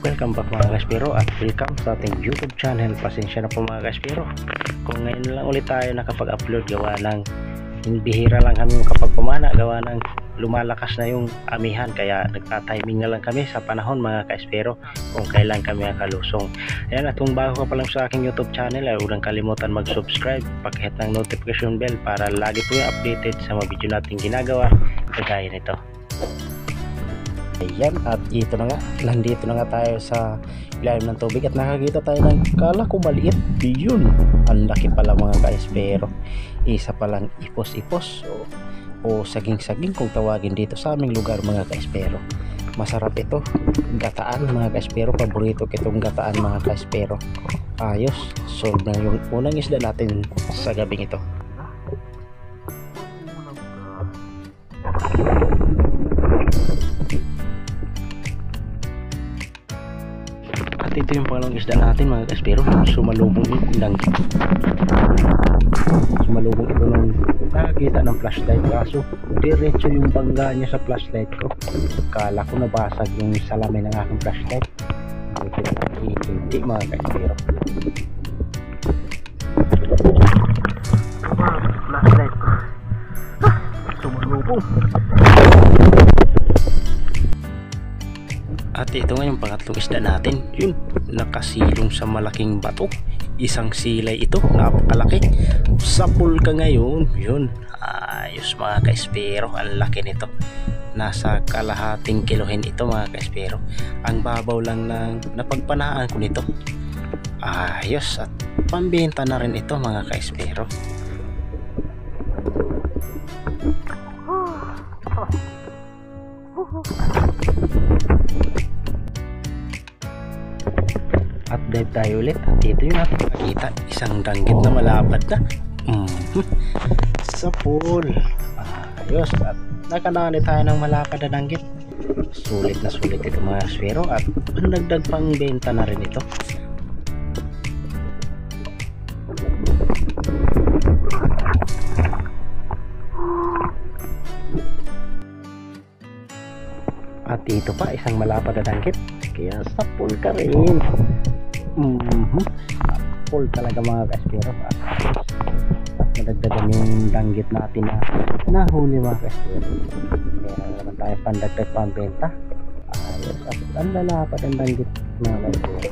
Welcome back mga kaspero at welcome sa ating YouTube channel. Pasensya na po mga kaspero kung ngayon lang ulit tayo nakapag-upload, gawa ng bihira lang kami kapag pumana, gawa ng lumalakas na yung amihan, kaya nagtatiming na lang kami sa panahon mga kaspero kung kailan kami ang kalusong. Ayan, at kung bago ka pa lang sa aking YouTube channel ay huwag kalimutan mag-subscribe, pakihit ng notification bell para lagi po yung updated sa mga video natin ginagawa kagaya nito. Ayan, at ito na nga, nandito na nga tayo sa ilalim ng tubig at nakakita tayo ng kala ko maliit, yun ang laki pala mga kaespero. Isa palang ipos-ipos o saging-saging kung tawagin dito sa aming lugar mga kaespero. Masarap ito, gataan mga kaespero, paborito kitong gataan mga kaespero. Ayos, solve na yung unang isda natin sa gabing ito. At ito yung pangalawang isda natin mga kaspero. Sumalubong ito nung nakakita ng flashlight, kaso diretso yung bangga niya sa flashlight ko. Kala ko nabasag yung salamin ng aking flashlight. Hindi mga kaspero. Flashlight ko sumalubong. At ito nga yung pangatlong isda natin, yun, nakasilong sa malaking bato. Isang silay ito, napakalaki. Sapul ka ngayon, yun. Ayos mga kaespero, ang laki nito. Nasa kalahating kilohin ito mga kaespero. Ang babaw lang ng napagpanaan ko nito. Ayos, at pambenta na rin ito mga kaespero. At dive tayo ulit, at ito yung ating nakita, isang danggit na malapad na sa pool. Ayos, at nakanani tayo ng malapad na danggit. Sulit na sulit ito mga kaspero, at nagdag pang benta na rin ito. At ito pa, isang malapad na danggit, kaya sa pool ka rin. Full talaga mga kaspero, at nadagdagan yung danggit natin na nahuli mga kaspero. Kaya naman tayo pandagdag pambenta. Ayos, at ang lalapad ang danggit mga kaspero.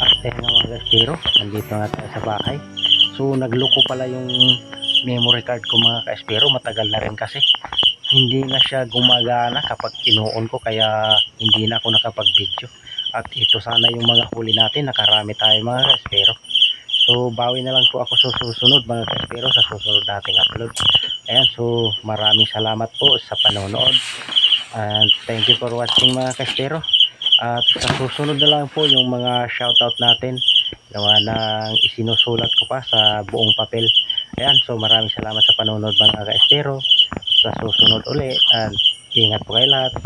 At kaya nga mga kaspero, nandito nga tayo sa bahay. So nagloko pala yung memory card ko mga kaespero, matagal na rin kasi hindi na siya gumagana kapag inuon ko, kaya hindi na ako nakapag-video. At ito sana yung mga huli natin, nakarami tayo mga kaespero. So bawi na lang po ako sa susunod mga kaespero, sa susunod nating upload. Ayan, so maraming salamat po sa panonood, and thank you for watching mga kaespero. At sa susunod na lang po yung mga shoutout natin, gawa ng isinusulat ko pa sa buong papel. Ayan, so maraming salamat sa panonood mga kaespero. Sa susunod uli, and ingat po kayo lahat.